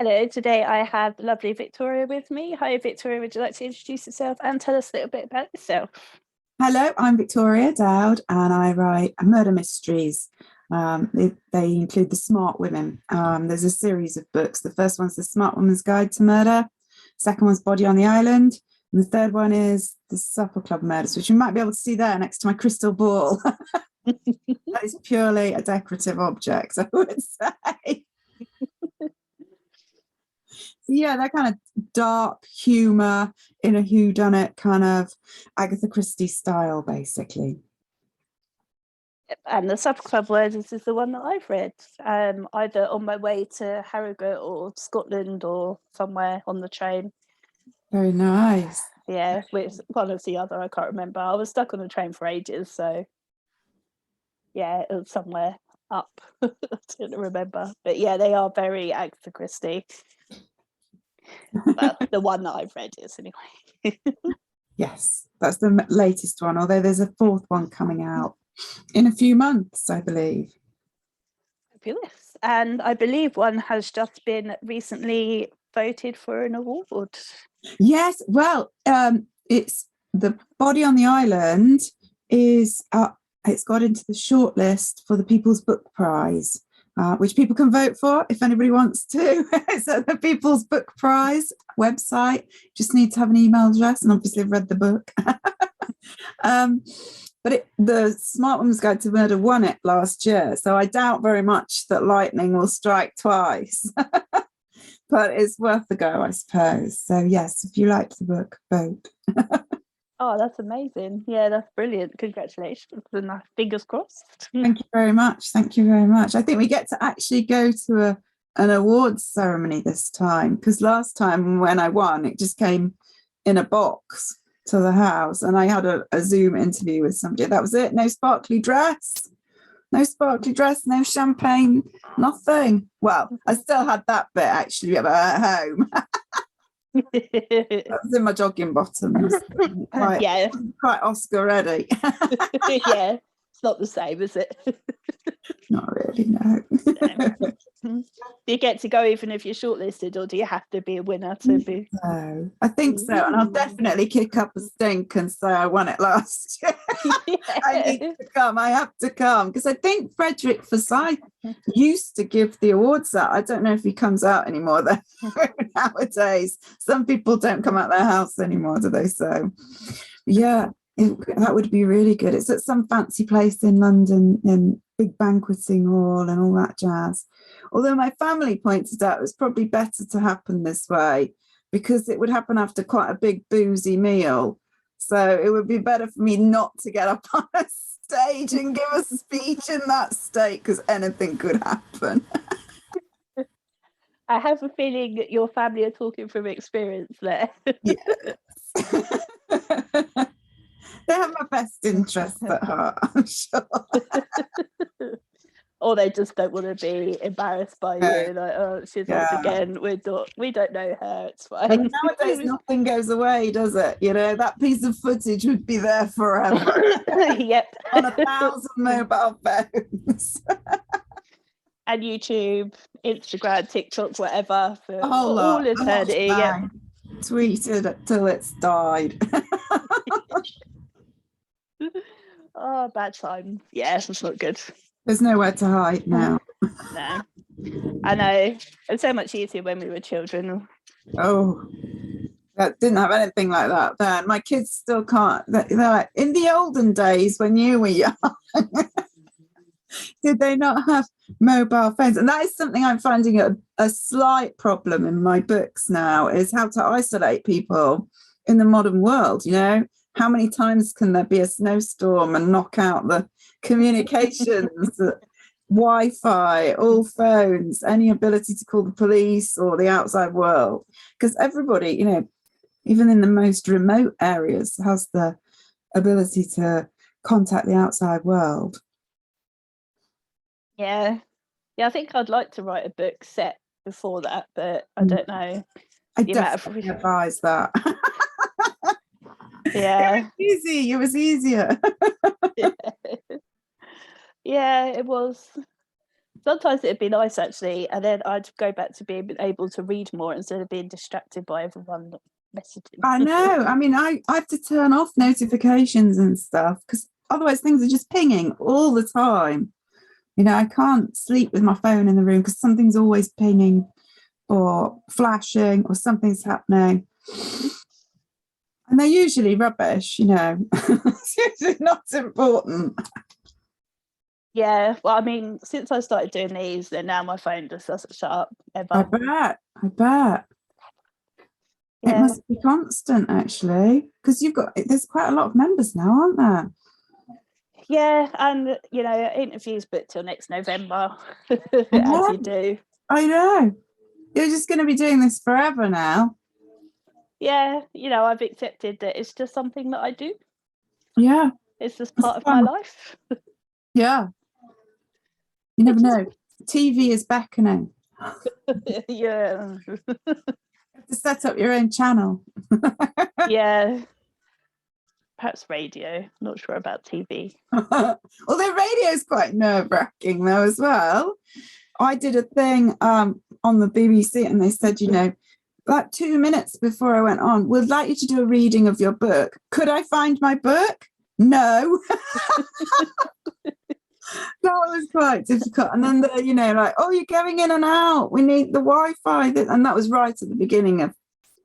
Hello, today I have the lovely Victoria with me. Hi, Victoria, would you like to introduce yourself and tell us a little bit about yourself? Hello, I'm Victoria Dowd, and I write murder mysteries. They include The Smart Women. There's a series of books. The first one's The Smart Woman's Guide to Murder. Second one's Body on the Island. And the third one is The Supper Club Murders, which you might be able to see there next to my crystal ball. That is purely a decorative object, I would say. Yeah, that kind of dark humor in a whodunit kind of Agatha Christie style, basically. And the Supper Club Murders is the one that I've read, either on my way to Harrogate or Scotland or somewhere on the train. Very nice. Yeah, with one of the other, I can't remember. I was stuck on the train for ages, so yeah, it was somewhere up. I don't remember. But yeah, they are very Agatha Christie. Well, the one that I've read is anyway. Yes, that's the latest one, although there's a fourth one coming out in a few months, I believe. Fabulous. And I believe one has just been recently voted for an award. Yes, well, it's The Body on the Island is it's got into the shortlist for the People's Book Prize, which people can vote for if anybody wants to. It's at the People's Book Prize website. Just need to have an email address, and obviously I've read the book. But the Smart Woman's Guide to Murder won it last year, so I doubt very much that lightning will strike twice. But it's worth a go, I suppose. So yes, if you liked the book, vote. Oh, that's amazing. Yeah, that's brilliant. Congratulations. And fingers crossed. Thank you very much. Thank you very much. I think we get to actually go to an awards ceremony this time, because last time when I won, it just came in a box to the house, and I had a Zoom interview with somebody. That was it. No sparkly dress. No sparkly dress, no champagne, nothing. Well, I still had that bit actually at home. I was in my jogging bottoms. Quite Oscar ready. Yeah, it's not the same, is it? Not really, no. Do you get to go even if you're shortlisted, or do you have to be a winner to be? No, I think so. And I'll definitely kick up a stink and say I won it last year. I need to come. I have to come. Because I think Frederick Forsyth used to give the awards out. I don't know if he comes out anymore though. Nowadays. Some people don't come out their house anymore, do they? So yeah, that would be really good. It's at some fancy place in London, in big banqueting hall and all that jazz. Although my family pointed out it was probably better to happen this way, because it would happen after quite a big boozy meal. So it would be better for me not to get up on a stage and give a speech in that state, because anything could happen. I have a feeling that your family are talking from experience there. Yes. They have my best interests at heart, I'm sure. Or they just don't want to be embarrassed by you. Like, oh, she's old again. We don't know her. It's fine. And nowadays, nothing goes away, does it? You know, that piece of footage would be there forever. Yep. On 1,000 mobile phones. And YouTube, Instagram, TikTok, whatever, for all eternity. Yeah. Tweeted till it's died. Oh, bad time. Yeah, it's not good. There's nowhere to hide now. No, I know. It's so much easier when we were children. Oh, that didn't have anything like that then. My kids still can't. They're like, in the olden days when you were young, did they not have mobile phones? And that is something I'm finding a slight problem in my books now, is how to isolate people in the modern world. You know, how many times can there be a snowstorm and knock out the communications, the Wi-Fi, all phones, any ability to call the police or the outside world? Because everybody, you know, even in the most remote areas, has the ability to contact the outside world. Yeah, I think I'd like to write a book set before that, but I don't know. I definitely advise that. Yeah, it was easier. Yeah, it was. sometimes it'd be nice actually, and then I'd go back to being able to read more instead of being distracted by everyone messaging. I know. I mean, I have to turn off notifications and stuff because otherwise things are just pinging all the time. You know, I can't sleep with my phone in the room because something's always pinging or flashing or something's happening. And they're usually rubbish, you know. It's usually not important. Yeah, well, I mean, since I started doing these, then now my phone just doesn't shut up ever. I bet. Yeah. It must be constant, actually, because there's quite a lot of members now, aren't there? Yeah, and you know, interviews booked till next November, as you do. I know. You're just going to be doing this forever now. Yeah, you know, I've accepted that it's just something that I do. Yeah. It's just part of my life. Yeah. You never know. TV is beckoning. Yeah. You have to set up your own channel. Yeah. Perhaps radio. Not sure about TV. Although radio is quite nerve-wracking though as well. I did a thing on the BBC and they said, you know, about 2 minutes before I went on, we'd like you to do a reading of your book. Could I find my book? No. That was quite difficult. And then you know, like, oh, you're going in and out. We need the Wi-Fi. And that was right at the beginning of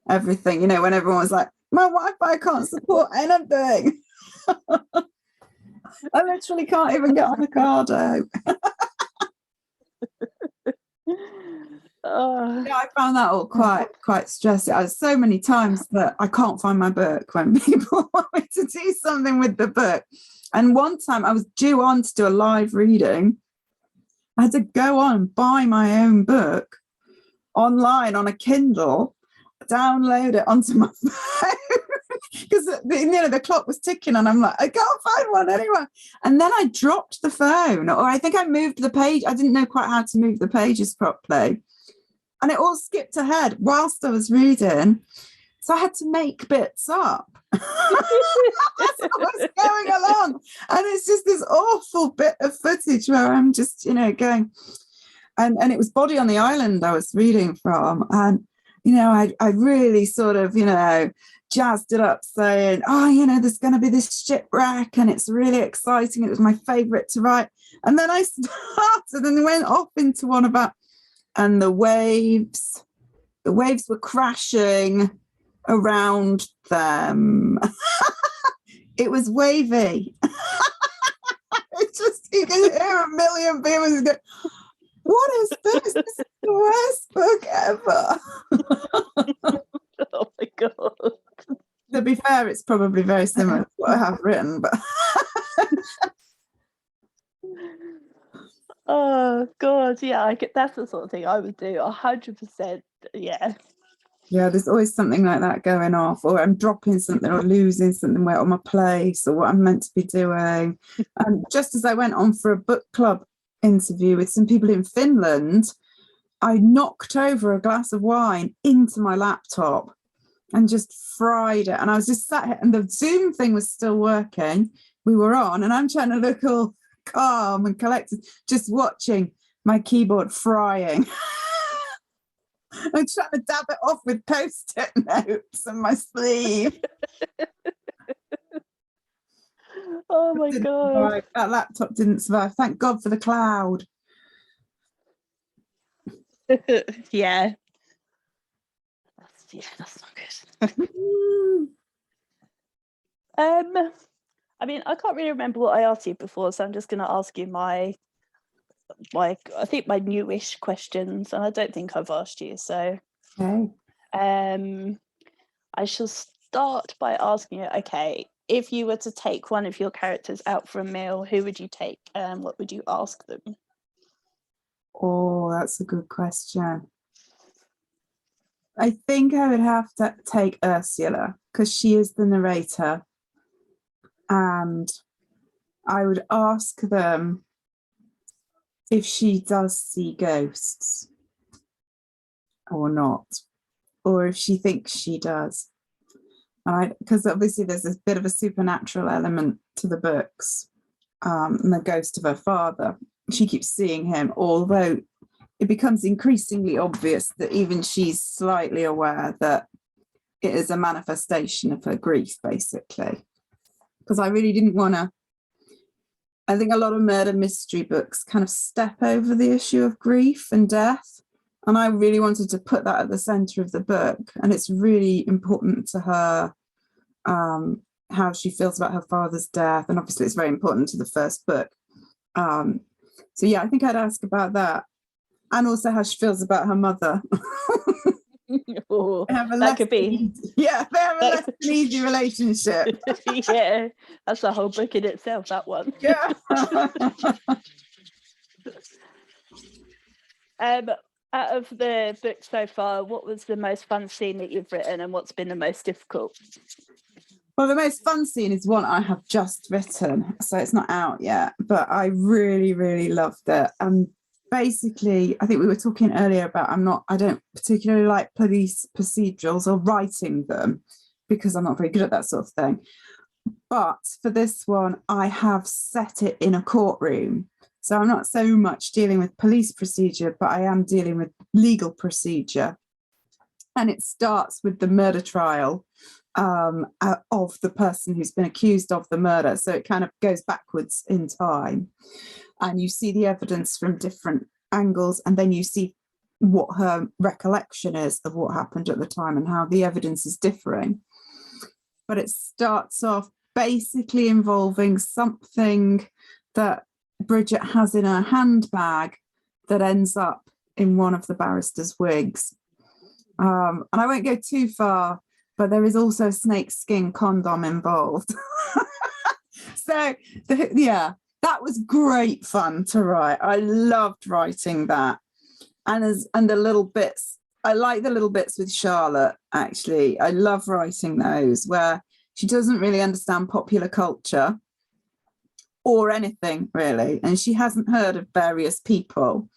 everything, you know, when everyone was like, my Wi-Fi can't support anything. I literally can't even get on the Cardo. Yeah, I found that all quite stressing. I was so many times that I can't find my book when people want me to do something with the book. And one time I was due on to do a live reading. I had to go on and buy my own book online on a Kindle, download it onto my phone because you know the clock was ticking and I'm like, I can't find one anywhere. And then I dropped the phone, or I think I moved the page. I didn't know quite how to move the pages properly. And it all skipped ahead whilst I was reading. So I had to make bits up as I was going along. And it's just this awful bit of footage where I'm just, you know, going. And it was Body on the Island I was reading from. And, you know, I really sort of, you know, jazzed it up saying, oh, you know, there's going to be this shipwreck and it's really exciting. It was my favourite to write. And then I started and went off into one about, and the waves were crashing around them. It was wavy. It's just, you can hear a million people go, what is this? This is the worst book ever. Oh my God. To be fair, it's probably very similar to what I have written, but oh God, yeah, that's the sort of thing I would do. 100%. Yeah. Yeah, there's always something like that going off, or I'm dropping something or losing something on my place or what I'm meant to be doing. And just as I went on for a book club interview with some people in Finland, I knocked over a glass of wine into my laptop and just fried it. And I was just sat here and the Zoom thing was still working. We were on and I'm trying to look all calm and collected, just watching my keyboard frying. I'm trying to dab it off with post-it notes on my sleeve. Oh my God. That laptop didn't survive. Thank God for the cloud. Yeah. That's not good. I mean, I can't really remember what I asked you before, so I'm just going to ask you my I think my newish questions, and I don't think I've asked you. So, okay. I shall start by asking you. Okay, if you were to take one of your characters out for a meal, who would you take, and what would you ask them? Oh, that's a good question. I think I would have to take Ursula because she is the narrator, and I would ask them if she does see ghosts or not, or if she thinks she does. Because obviously there's this bit of a supernatural element to the books, and the ghost of her father. she keeps seeing him, although it becomes increasingly obvious that even she's slightly aware that it is a manifestation of her grief, basically. Because I really didn't want to, I think a lot of murder mystery books kind of step over the issue of grief and death. And I really wanted to put that at the center of the book. And it's really important to her, how she feels about her father's death. And obviously it's very important to the first book. So yeah, I think I'd ask about that. And also how she feels about her mother. Oh, that could be. They have a less than easy relationship. Yeah, that's a whole book in itself, that one. Yeah. Out of the book so far, what was the most fun scene that you've written, and what's been the most difficult? Well, the most fun scene is one I have just written, so it's not out yet, but I really, really loved it. And basically, I think we were talking earlier about I don't particularly like police procedurals or writing them because I'm not very good at that sort of thing. But for this one, I have set it in a courtroom. So I'm not so much dealing with police procedure, but I am dealing with legal procedure. And it starts with the murder trial of the person who's been accused of the murder. So it kind of goes backwards in time. And you see the evidence from different angles, and then you see what her recollection is of what happened at the time and how the evidence is differing. But it starts off basically involving something that Bridget has in her handbag that ends up in one of the barrister's wigs. And I won't go too far, but there is also a snakeskin condom involved. So, that was great fun to write. I loved writing that. And the little bits, I like the little bits with Charlotte, actually. I love writing those where she doesn't really understand popular culture or anything, really. And she hasn't heard of various people.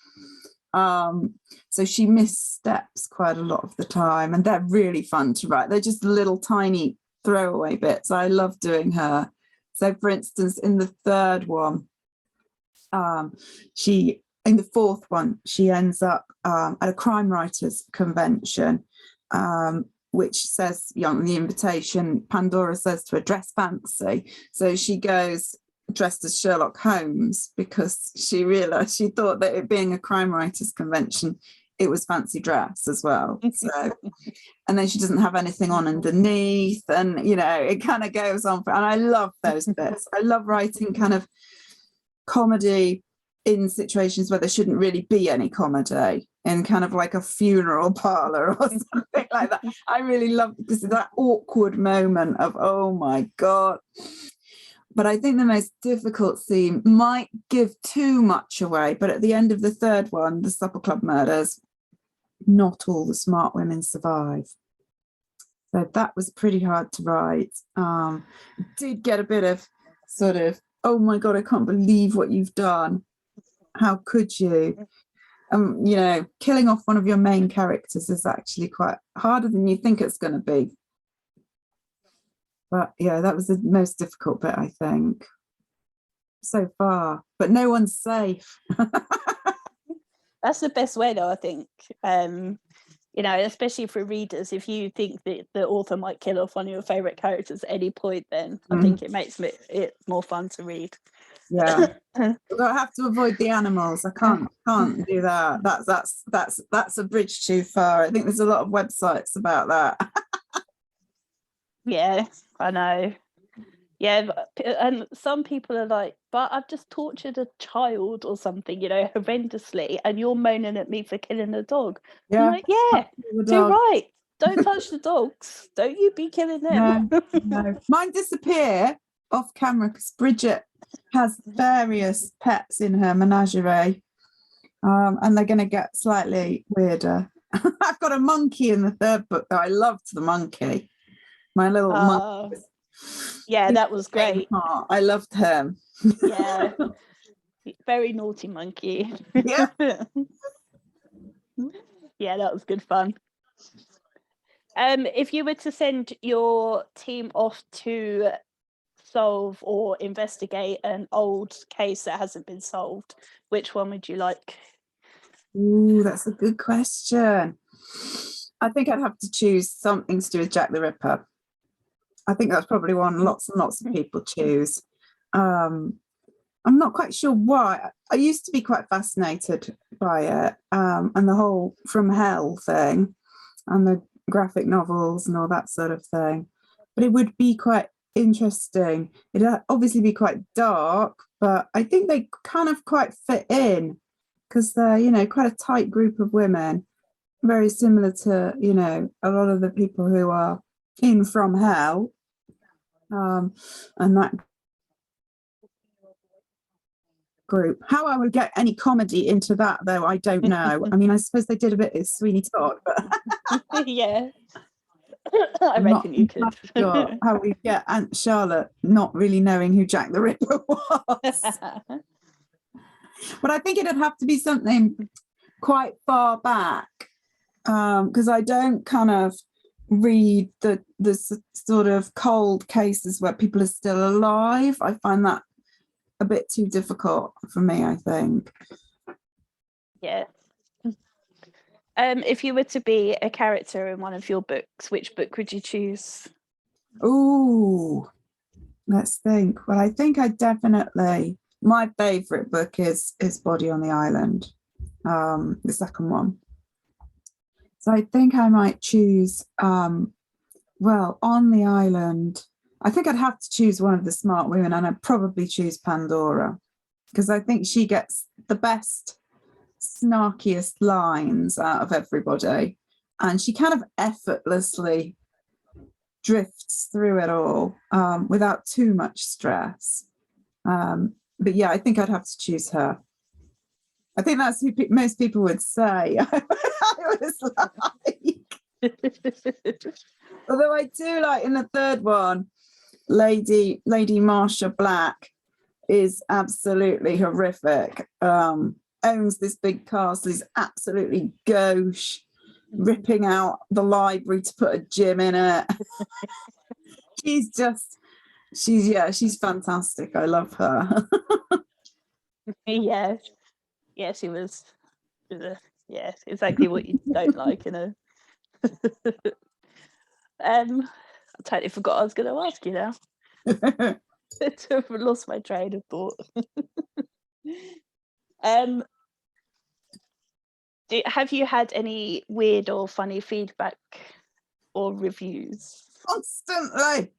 So she missteps quite a lot of the time, and they're really fun to write. They're just little tiny throwaway bits. I love doing her. So, for instance, in the third one, in the fourth one, she ends up at a crime writers convention, which says, on the invitation, Pandora says to her, dress fancy. So she goes dressed as Sherlock Holmes because she thought that it being a crime writers convention, it was fancy dress as well. So, and then she doesn't have anything on underneath, and it kind of goes on. And I love those bits. I love writing kind of comedy in situations where there shouldn't really be any comedy, in kind of like a funeral parlor or something like that. I really love, because of that awkward moment of, oh my God. But I think the most difficult scene might give too much away. But at the end of the third one, the Supper Club murders, not all the smart women survive. So that was pretty hard to write. Did get a bit of sort of, oh my God, I can't believe what you've done. How could you? Killing off one of your main characters is actually quite harder than you think it's going to be. But yeah, that was the most difficult bit, I think, so far. But no one's safe. That's the best way, though, I think. Especially for readers, if you think that the author might kill off one of your favourite characters at any point, then I think it makes it more fun to read. Yeah. I have to avoid the animals. I can't do that. That's a bridge too far. I think there's a lot of websites about that. Yeah, I know. Yeah, and some people are like, but I've just tortured a child or something, horrendously, and you're moaning at me for killing a dog. Yeah. I'm like, yeah, do right. Don't touch the dogs. Don't you be killing them. No. Mine disappear off camera because Bridget has various pets in her menagerie, and they're going to get slightly weirder. I've got a monkey in the third book, though. I loved the monkey. My little monkey. Yeah, that was great. I loved him. Yeah. Very naughty monkey. Yeah. Yeah, that was good fun. If you were to send your team off to solve or investigate an old case that hasn't been solved, which one would you like? Ooh, that's a good question. I think I'd have to choose something to do with Jack the Ripper. I think that's probably one lots and lots of people choose. I'm not quite sure why. I used to be quite fascinated by it, and the whole From Hell thing and the graphic novels and all that sort of thing. But it would be quite interesting. It'd obviously be quite dark, but I think they kind of quite fit in because they're, quite a tight group of women, very similar to, a lot of the people who are in From Hell. And that group. How I would get any comedy into that, though, I don't know. I mean, I suppose they did a bit of Sweeney Todd, but Yeah. I I'm reckon not you could. sure how we get Aunt Charlotte not really knowing who Jack the Ripper was. But I think it'd have to be something quite far back, because I don't kind of read the sort of cold cases where people are still alive. I find that a bit too difficult for me, I think. Yeah. If you were to be a character in one of your books, which book would you choose? Ooh, let's think. Well, I think my favorite book is Body on the Island, the second one. So I think I might choose, well, On the Island. I think I'd have to choose one of the smart women, and I'd probably choose Pandora, because I think she gets the best, snarkiest lines out of everybody, and she kind of effortlessly drifts through it all without too much stress. But yeah, I think I'd have to choose her. I think that's who most people would say. I was like, although I do like in the third one, Lady Marsha Black is absolutely horrific. Owns this big castle, is absolutely gauche, ripping out the library to put a gym in it. she's fantastic. I love her. Yeah, she was. Yeah, exactly what you don't like in a. I totally forgot what I was going to ask you now. I've lost my train of thought. Have you had any weird or funny feedback or reviews? Constantly.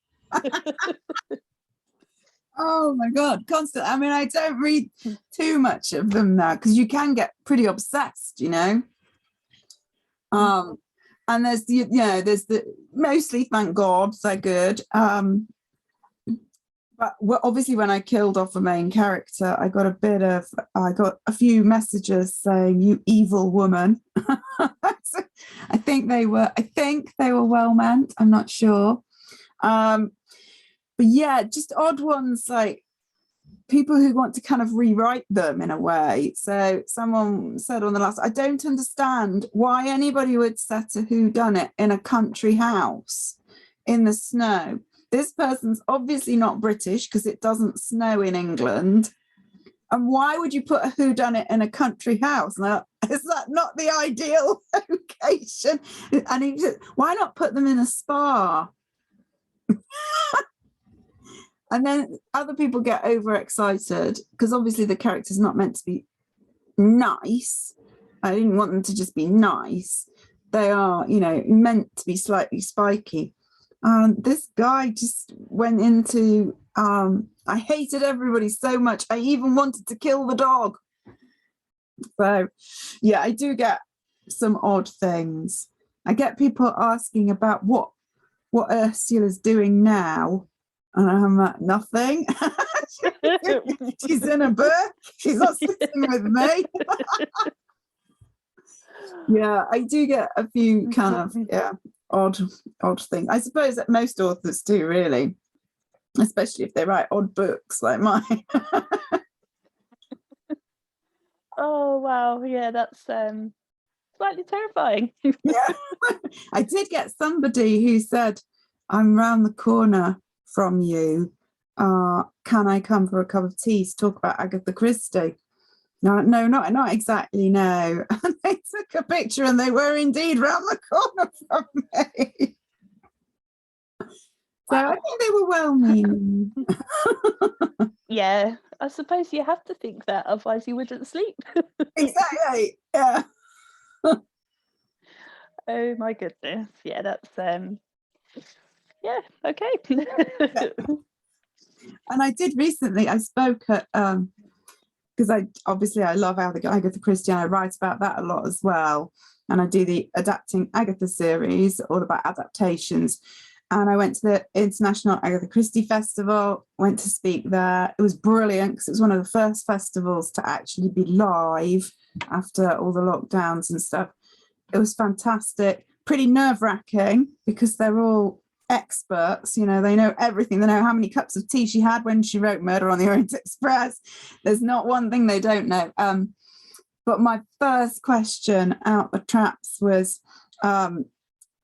Oh my God, constant. I mean, I don't read too much of them now because you can get pretty obsessed, and there's the mostly, thank God, they're good. But obviously when I killed off a main character, I got a few messages saying, "You evil woman." So I think they were well meant. I'm not sure. But yeah, just odd ones, like people who want to kind of rewrite them in a way. So someone said on the last, I don't understand why anybody would set a whodunit in a country house in the snow. This person's obviously not British because it doesn't snow in England. And why would you put a whodunit in a country house? Now, is that not the ideal location? And he said, why not put them in a spa? And then other people get overexcited because obviously the character's not meant to be nice. I didn't want them to just be nice. They are, meant to be slightly spiky. This guy just went into, I hated everybody so much. I even wanted to kill the dog. So, yeah, I do get some odd things. I get people asking about what Ursula's doing now. And I'm like, nothing. She's in a book. She's not sitting with me. Yeah, I do get a few kind of odd things. I suppose that most authors do, really, especially if they write odd books like mine. Oh wow, yeah, that's slightly terrifying. Yeah, I did get somebody who said, "I'm round the corner from you. can I come for a cup of tea to talk about Agatha Christie? No, not exactly, no. And they took a picture and they were indeed round the corner from me. So I think they were well-meaning. Yeah, I suppose you have to think that, otherwise you wouldn't sleep. Exactly, yeah. Oh my goodness. Yeah, that's yeah, okay. And I did recently, I spoke at because I love Agatha Christie and I write about that a lot as well. And I do the Adapting Agatha series, all about adaptations. And I went to the International Agatha Christie Festival, went to speak there. It was brilliant because it was one of the first festivals to actually be live after all the lockdowns and stuff. It was fantastic, pretty nerve-wracking because they're all experts, they know everything. They know how many cups of tea she had when she wrote Murder on the Orient Express. There's not one thing they don't know. But my first question out the traps was, I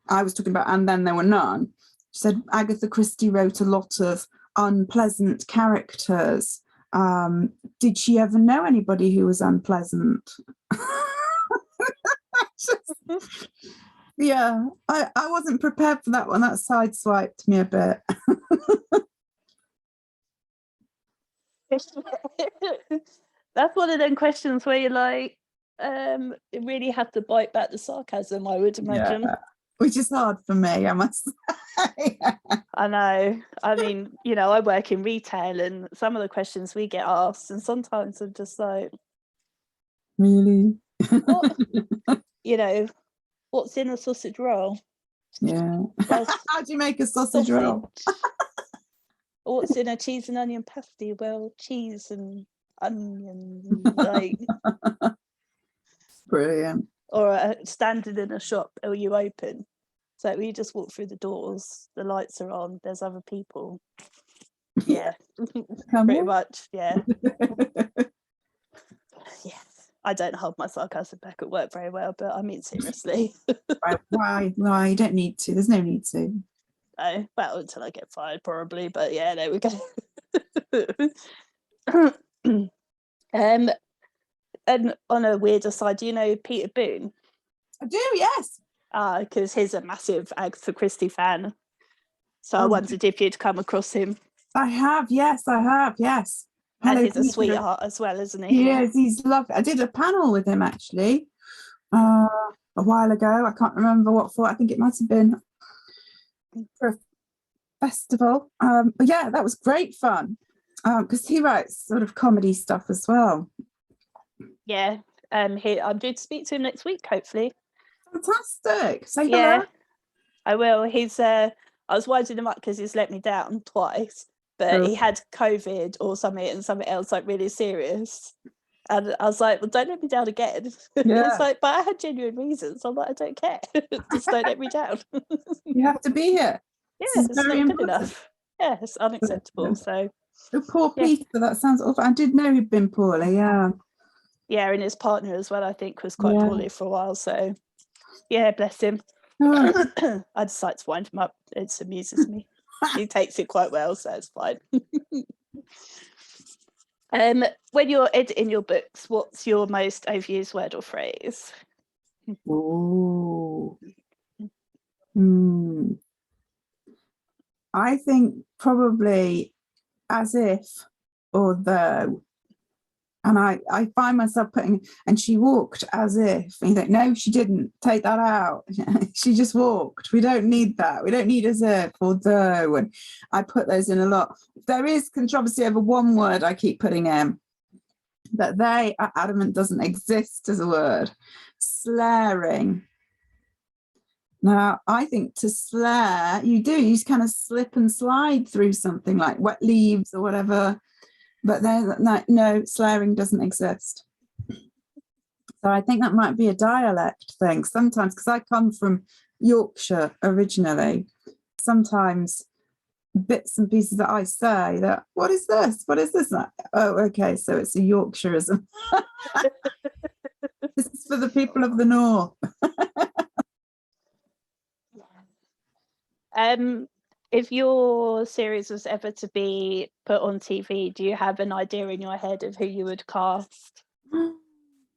was talking about And Then There Were None. She said Agatha Christie wrote a lot of unpleasant characters. Did she ever know anybody who was unpleasant? Yeah, I wasn't prepared for that one. That sideswiped me a bit. That's one of them questions where you're like, it really had to bite back the sarcasm, I would imagine. Yeah, which is hard for me, I must say. I know. I mean, I work in retail and some of the questions we get asked, and sometimes I'm just like, really? what? What's in a sausage roll? Yeah. How do you make a sausage roll? What's in a cheese and onion pasty? Well, cheese and onion, like. Brilliant. Or standing in a shop, are you open? So we just walk through the doors, the lights are on, there's other people. Yeah, pretty much, yeah. Yes, I don't hold my sarcasm back at work very well, but I mean seriously. Why? You don't need to. There's no need to. Oh, well, until I get fired probably, but yeah, there we go. And on a weirder side, do you know Peter Boone? I do, yes. Because he's a massive Agatha Christie fan. So I wondered if you'd come across him. I have, yes. And he's a sweetheart as well, isn't he? He is, he's lovely. I did a panel with him actually a while ago. I can't remember what for. I think it might have been for a festival. But yeah, that was great fun because he writes sort of comedy stuff as well. Yeah, I'm due to speak to him next week, hopefully. Fantastic. Say hello. I will. I was winding him up because he's let me down twice, but he had COVID or something and something else like really serious. And I was like, well, don't let me down again. Yeah. It's like, but I had genuine reasons. I'm like, I don't care. Just don't let me down. You have to be here. Yeah, it's not good enough. Yeah, it's unacceptable. So poor Peter, that sounds awful. I did know he'd been poorly, yeah. Yeah, and his partner as well, I think, was quite poorly for a while. So yeah, bless him. I decide to wind him up. It amuses me. He takes it quite well, so it's fine. When you're editing your books, what's your most overused word or phrase? Oh. I think probably as if or though. And I find myself putting, and she walked as if, and you think, no, she didn't, take that out. She just walked. We don't need that. We don't need as if or though. And I put those in a lot. There is controversy over one word I keep putting in, but they are adamant doesn't exist as a word. Slaring. Now, I think to slare, you just kind of slip and slide through something like wet leaves or whatever. But no, slaring doesn't exist. So I think that might be a dialect thing sometimes, because I come from Yorkshire originally. Sometimes bits and pieces that I say that, what is this? What is this? Like, oh, okay, so it's a Yorkshireism. This is for the people of the north. If your series was ever to be put on TV, do you have an idea in your head of who you would cast?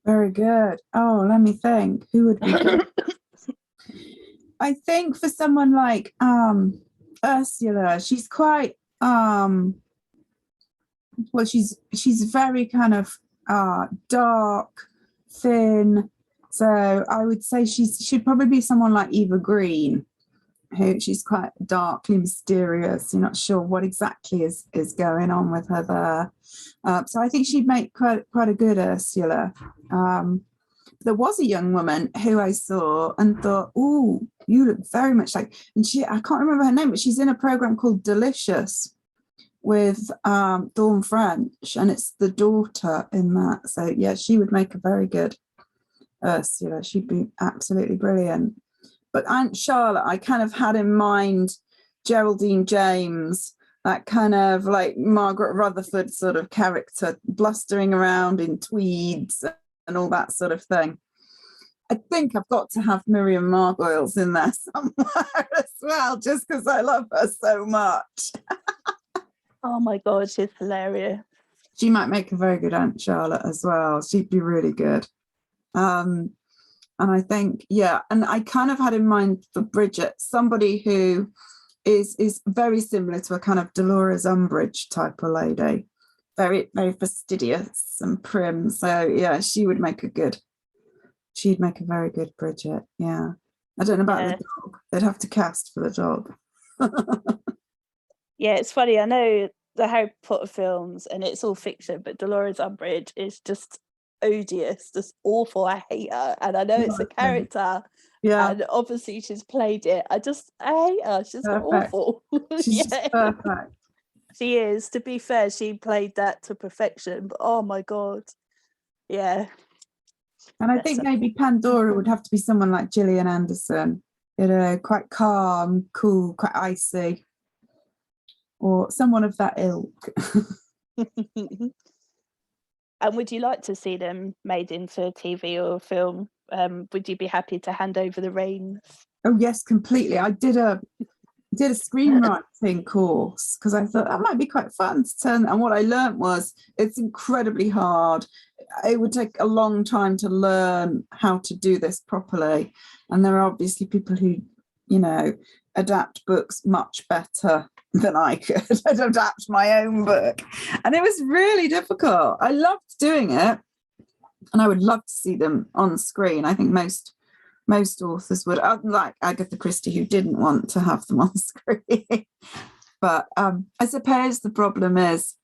Very good. Oh, let me think. Who would be good? I think for someone like Ursula, she's quite well, she's very kind of dark, thin. So I would say she'd probably be someone like Eva Green, who she's quite darkly mysterious. You're not sure what exactly is going on with her there. So I think she'd make quite a good Ursula. There was a young woman who I saw and thought, "Oh, you look very much like," and I can't remember her name, but she's in a program called Delicious with Dawn French, and it's the daughter in that. So yeah, she would make a very good Ursula. She'd be absolutely brilliant. But Aunt Charlotte, I kind of had in mind Geraldine James, that kind of like Margaret Rutherford sort of character, blustering around in tweeds and all that sort of thing. I think I've got to have Miriam Margolyes in there somewhere as well, just because I love her so much. Oh my God, she's hilarious. She might make a very good Aunt Charlotte as well. She'd be really good. And I think, yeah, and I kind of had in mind for Bridget, somebody who is very similar to a kind of Dolores Umbridge type of lady. Very, very fastidious and prim. So yeah, she'd make a very good Bridget. Yeah. I don't know about the dog. They'd have to cast for the dog. Yeah, it's funny. I know the Harry Potter films and it's all fiction, but Dolores Umbridge is just odious, just awful. I hate her. And I know it's a character. Yeah. And obviously she's played it. I hate her. She's awful. She's just perfect. She is. To be fair, she played that to perfection. But oh my God. Yeah. And I think maybe Pandora would have to be someone like Gillian Anderson, quite calm, cool, quite icy, or someone of that ilk. And would you like to see them made into TV or film? Would you be happy to hand over the reins? Oh yes, completely. I did a screenwriting course because I thought that might be quite fun to turn. And what I learned was it's incredibly hard. It would take a long time to learn how to do this properly. And there are obviously people who, adapt books much better than I could. I'd adapt my own book. And it was really difficult. I loved doing it. And I would love to see them on screen. I think most authors would, unlike Agatha Christie, who didn't want to have them on screen. But I suppose the problem is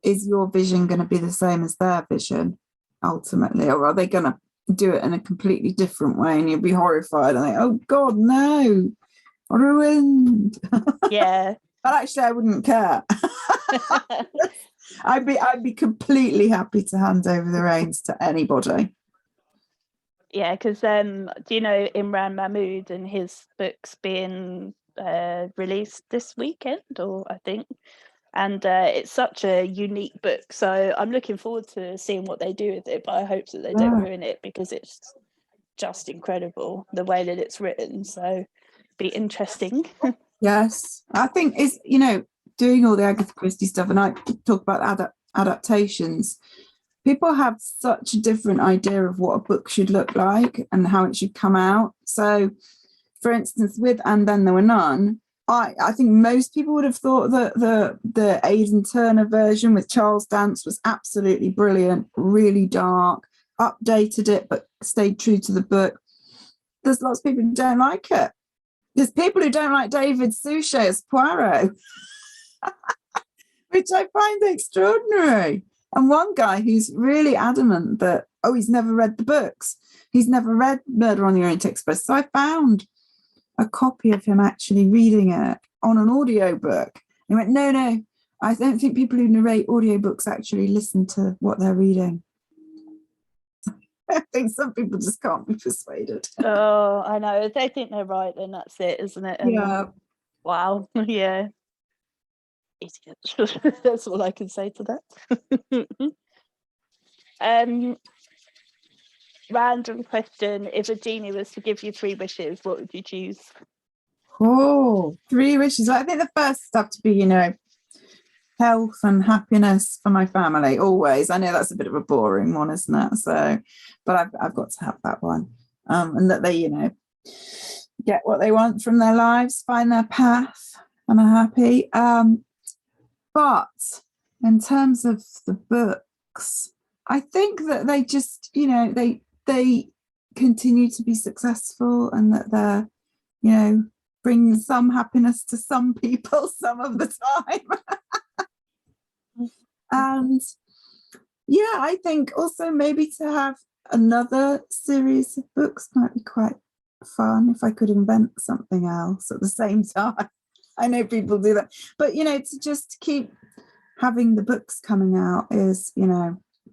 your vision going to be the same as their vision ultimately, or are they going to do it in a completely different way and you'll be horrified and think, oh God, no, ruined. Yeah. But actually I wouldn't care. I'd be completely happy to hand over the reins to anybody. Yeah, because do you know Imran Mahmood and his books being released this weekend, or I think, and it's such a unique book. So I'm looking forward to seeing what they do with it. But I hope that they don't ruin it because it's just incredible the way that it's written. So be interesting. Yes, I think it's doing all the Agatha Christie stuff, and I talk about adaptations. People have such a different idea of what a book should look like and how it should come out. So, for instance, with And Then There Were None, I think most people would have thought that the Aidan Turner version with Charles Dance was absolutely brilliant, really dark, updated it, but stayed true to the book. There's lots of people who don't like it. There's people who don't like David Suchet as Poirot, which I find extraordinary. And one guy who's really adamant that, he's never read the books. He's never read Murder on the Orient Express. So I found a copy of him actually reading it on an audiobook. He went, no, I don't think people who narrate audiobooks actually listen to what they're reading. I think some people just can't be persuaded. Oh, I know. If they think they're right, then that's it, isn't it? And yeah. Wow. Yeah. Idiot. That's all I can say to that. Random question. If a genie was to give you 3 wishes, what would you choose? Oh, 3 wishes. I think the first stuff to be, health and happiness for my family, always. I know that's a bit of a boring one, isn't it? So, but I've got to have that one. And that they, get what they want from their lives, find their path, and are happy. But in terms of the books, I think that they just, they continue to be successful, and that they're, bring some happiness to some people some of the time. And yeah, I think also maybe to have another series of books might be quite fun if I could invent something else at the same time. I know people do that, but to just keep having the books coming out is,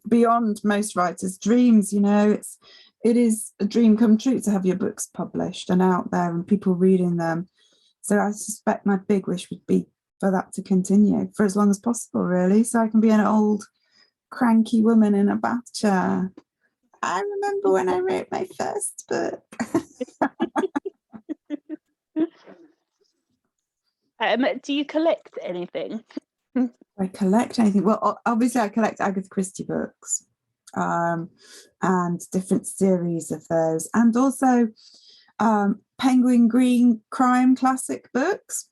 beyond most writers' dreams. It is a dream come true to have your books published and out there and people reading them. So I suspect my big wish would be for that to continue for as long as possible, really, so I can be an old cranky woman in a bath chair. I remember when I wrote my first book. Do you collect anything? I collect anything? Well, obviously I collect Agatha Christie books, and different series of those, and also Penguin Green crime classic books.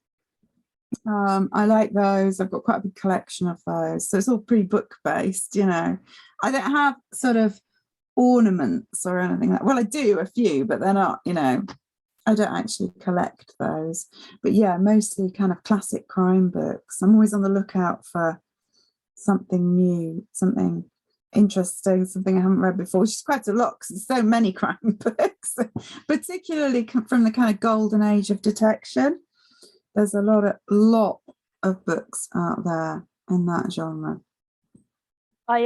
I like those. I've got quite a big collection of those, so it's all pretty book based. I don't have sort of ornaments or anything like. Well, I do a few, but they're not. I don't actually collect those. But yeah, mostly kind of classic crime books. I'm always on the lookout for something new, something interesting, something I haven't read before, which is quite a lot because there's so many crime books, particularly from the kind of golden age of detection. There's a lot of books out there in that genre. I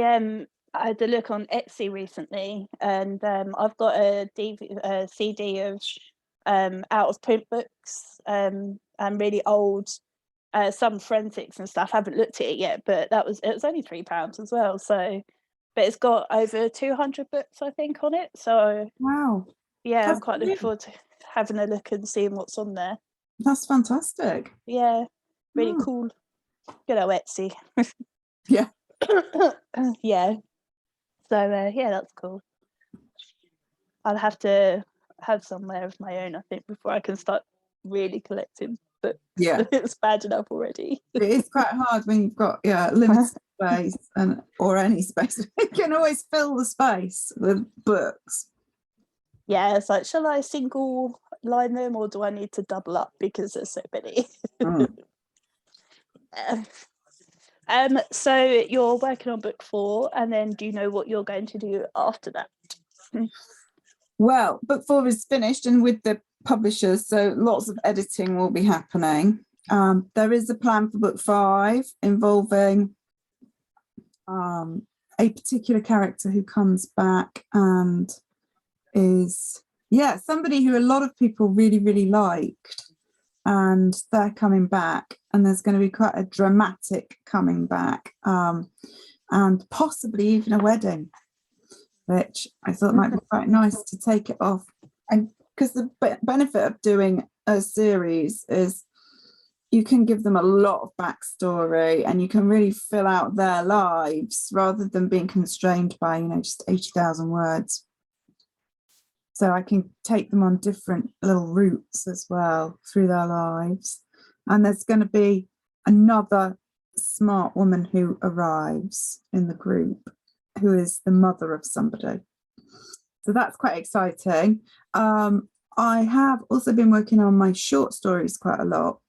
had a look on Etsy recently, and I've got a CD of out of print books, and really old, some forensics and stuff. I haven't looked at it yet, but it was only £3 as well. So, but it's got over 200 books, I think, on it. So wow, yeah, I'm quite looking forward to having a look and seeing what's on there. That's fantastic. Yeah, really cool. Good old Etsy. Yeah. Yeah. So yeah, that's cool. I'll have to have somewhere of my own, I think, before I can start really collecting books. Yeah. It's bad enough already. It is quite hard when you've got limited space or any space. You can always fill the space with books. Yeah, it's like, shall I single line them or do I need to double up because there's so many? So you're working on book 4, and then do you know what you're going to do after that? Well, book 4 is finished and with the publishers, so lots of editing will be happening. There is a plan for book 5 involving a particular character who comes back and is somebody who a lot of people really, really liked, and they're coming back, and there's going to be quite a dramatic coming back, and possibly even a wedding, which I thought might be quite nice to take it off. And because the benefit of doing a series is you can give them a lot of backstory and you can really fill out their lives rather than being constrained by just 80,000 words. So I can take them on different little routes as well through their lives. And there's going to be another smart woman who arrives in the group who is the mother of somebody. So that's quite exciting. I have also been working on my short stories quite a lot.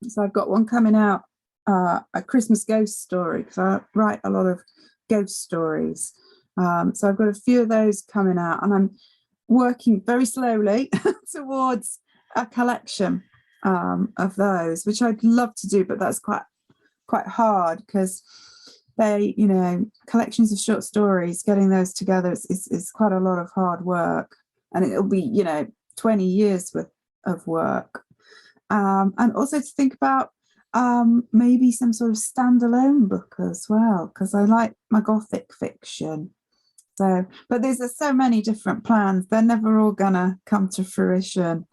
So I've got one coming out, a Christmas ghost story, because I write a lot of ghost stories. So I've got a few of those coming out, and I'm working very slowly towards a collection of those, which I'd love to do, but that's quite hard because they, collections of short stories, getting those together is quite a lot of hard work, and it'll be 20 years worth of work, and also to think about maybe some sort of standalone book as well, because I like my gothic fiction. So, but there's so many different plans, they're never all gonna come to fruition.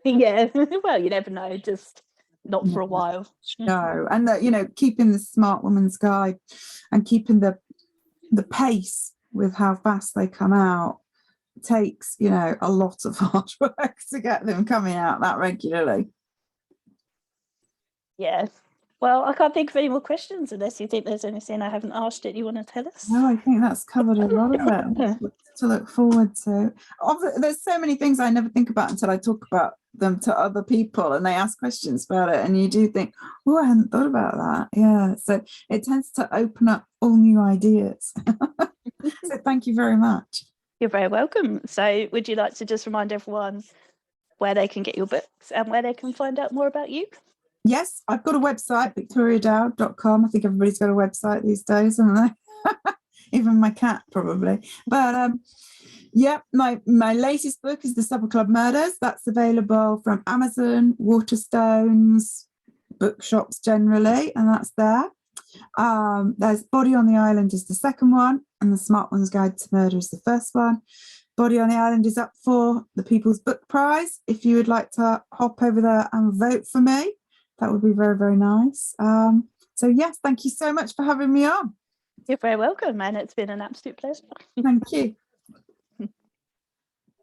Yeah. Well, you never know. Just not for a while. No, and that, you know, keeping the Smart Woman's Guide and keeping the pace with how fast they come out takes, you know, a lot of hard work to get them coming out that regularly. Yeah. Well, I can't think of any more questions unless you think there's anything I haven't asked that you want to tell us. No, I think that's covered a lot of it to look forward to. There's so many things I never think about until I talk about them to other people and they ask questions about it. And you do think, oh, I hadn't thought about that. Yeah. So it tends to open up all new ideas. So thank you very much. You're very welcome. So would you like to just remind everyone where they can get your books and where they can find out more about you? Yes, I've got a website, victoriadowd.com. I think everybody's got a website these days, haven't they? Even my cat, probably. But yeah, my latest book is The Supper Club Murders. That's available from Amazon, Waterstones, bookshops generally, and that's there. There's Body on the Island is the second one, and The Smart One's Guide to Murder is the first one. Body on the Island is up for the People's Book Prize. If you would like to hop over there and vote for me, that would be very, very nice. So yes, thank you so much for having me on. You're very welcome, and it's been an absolute pleasure. Thank you.